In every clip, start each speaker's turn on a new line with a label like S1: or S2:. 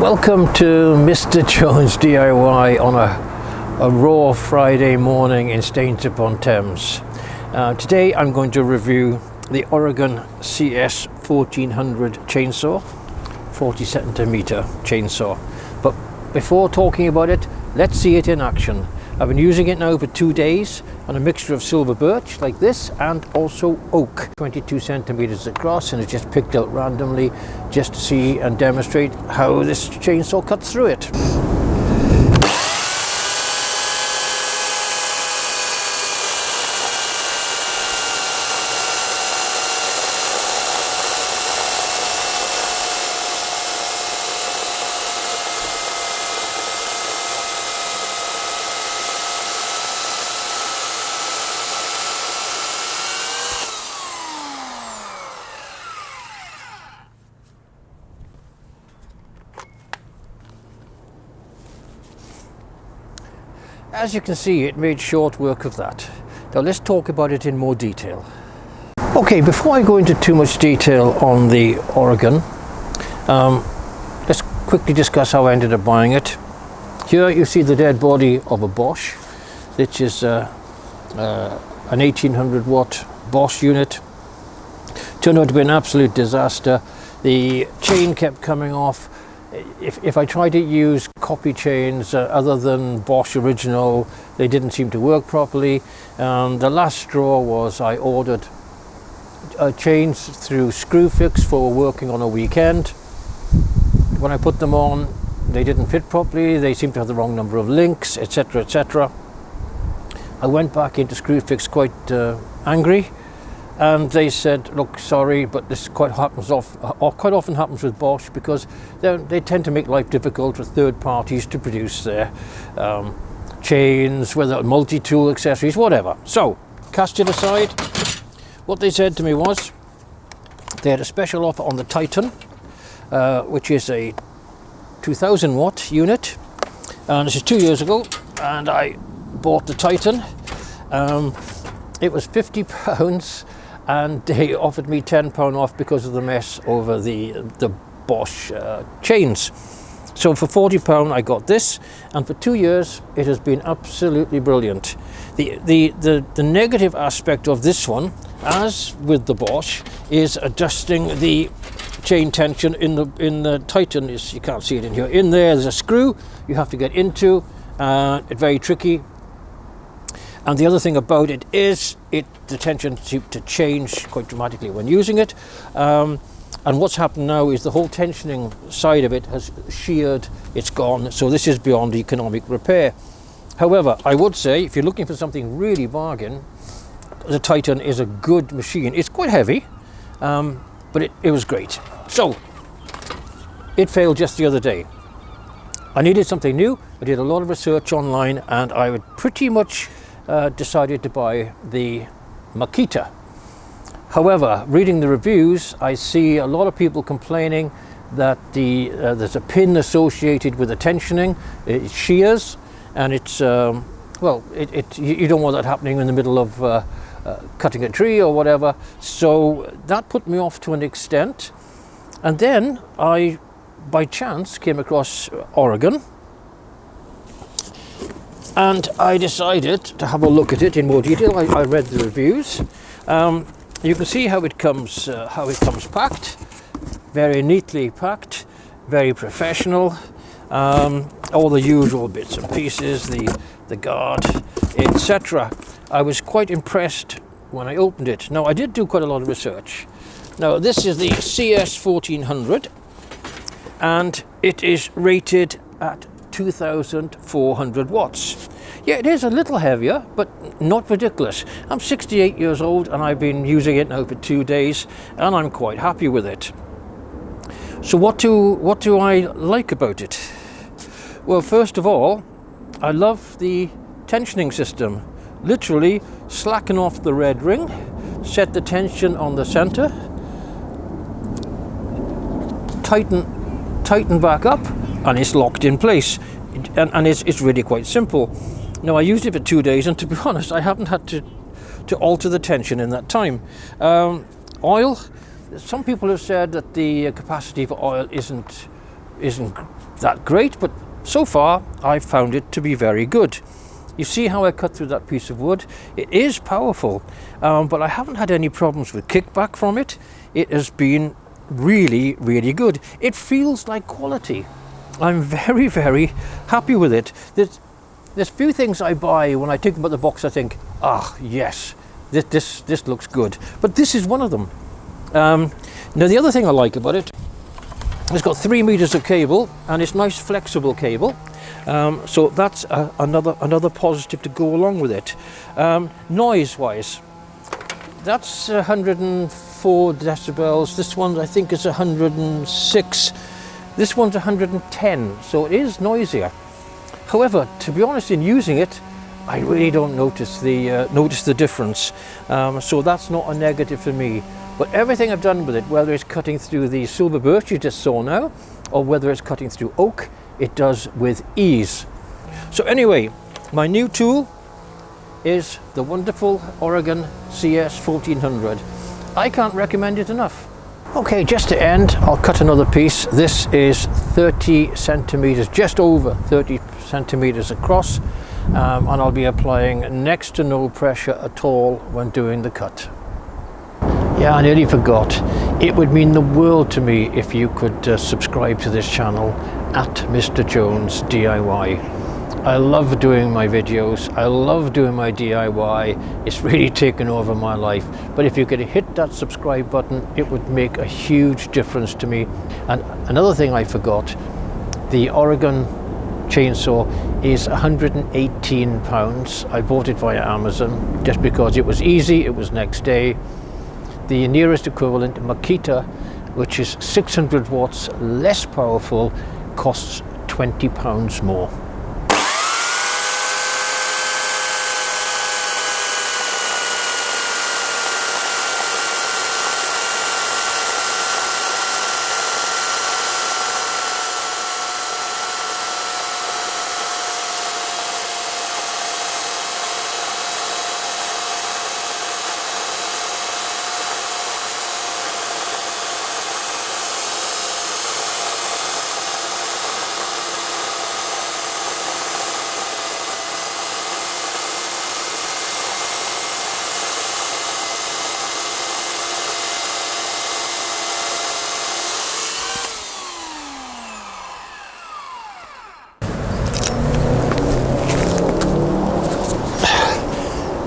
S1: Welcome to Mr. Jones DIY on a raw Friday morning in Staines-upon-Thames. Today I'm going to review the Oregon CS1400 chainsaw, 40 centimeter chainsaw. But before talking about it, let's see it in action. I've been using it now for 2 days on a mixture of silver birch like this and also oak, 22 centimeters across, and it's just picked out randomly just to see and demonstrate how this chainsaw cuts through it. As you can see, it made short work of that. Now let's talk about it in more detail. Okay, before I go into too much detail on the Oregon, let's quickly discuss how I ended up buying it. Here you see the dead body of a Bosch, which is an 1800 watt Bosch unit. Turned out to be an absolute disaster. The chain kept coming off. If I tried to use copy chains other than Bosch original, they didn't seem to work properly. The last straw was I ordered chains through Screwfix for working on a weekend. When I put them on, they didn't fit properly, they seemed to have the wrong number of links, etc, etc. I went back into Screwfix quite angry, and they said, look, sorry, but this quite often happens with Bosch, because they tend to make life difficult for third parties to produce their chains, whether multi-tool accessories, whatever. So, cast it aside. What they said to me was, they had a special offer on the Titan, which is a 2000 watt unit. And this is 2 years ago, and I bought the Titan. It was £50. And they offered me £10 off because of the mess over the Bosch chains. So for £40 I got this, and for 2 years it has been absolutely brilliant. The negative aspect of this one, as with the Bosch, is adjusting the chain tension in the Titan. You can't see it in here. In there's a screw you have to get into, it's very tricky. And the other thing about it is the tension seems to change quite dramatically when using it. And what's happened now is the whole tensioning side of it has sheared, it's gone. So this is beyond economic repair. However, I would say if you're looking for something really bargain, the Titan is a good machine. It's quite heavy, but it was great. So it failed just the other day. I needed something new. I did a lot of research online, and I would pretty much decided to buy the Makita. However, reading the reviews, I see a lot of people complaining that there's a pin associated with the tensioning. It shears, and it's you don't want that happening in the middle of cutting a tree or whatever. So that put me off to an extent. And then I, by chance, came across Oregon. And I decided to have a look at it in more detail. I read the reviews. You can see how it comes packed, very neatly packed, very professional. All the usual bits and pieces, the guard, etc. I was quite impressed when I opened it. Now, I did do quite a lot of research. Now, this is the CS1400, and it is rated at 2,400 watts. Yeah, it is a little heavier, but not ridiculous. I'm 68 years old, and I've been using it now for 2 days, and I'm quite happy with it. So what do I like about it? Well, first of all, I love the tensioning system. Literally slacken off the red ring, set the tension on the center, tighten back up, and it's locked in place. And it's really quite simple. Now, I used it for 2 days, and to be honest, I haven't had to alter the tension in that time. Oil, Some people have said that the capacity for oil isn't that great, but so far I've found it to be very good. You see how I cut through that piece of wood? It is powerful, but I haven't had any problems with kickback from it. It has been really, really good. It feels like quality. I'm very, very happy with it. There's few things I buy when I take them out the box I think, ah, yes, this looks good. But this is one of them. Now the other thing I like about it, it's got 3 meters of cable and it's nice flexible cable. So that's another positive to go along with it. Noise wise, that's 104 decibels. This one I think is 106. This one's 110, so it is noisier. However, to be honest, in using it, I really don't notice the difference. So that's not a negative for me. But everything I've done with it, whether it's cutting through the silver birch you just saw now, or whether it's cutting through oak, it does with ease. So anyway, my new tool is the wonderful Oregon CS1400. I can't recommend it enough. Okay, just to end, I'll cut another piece. This is 30 centimeters, just over 30 centimeters across, and I'll be applying next to no pressure at all when doing the cut. Yeah, I nearly forgot. It would mean the world to me if you could subscribe to this channel at Mr. Jones DIY. I love doing my videos. I love doing my DIY. It's really taken over my life. But if you could hit that subscribe button, it would make a huge difference to me. And another thing I forgot, the Oregon chainsaw is £118. I bought it via Amazon just because it was easy, it was next day. The nearest equivalent, Makita, which is 600 watts less powerful, costs £20 more.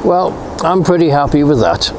S1: Well, I'm pretty happy with that.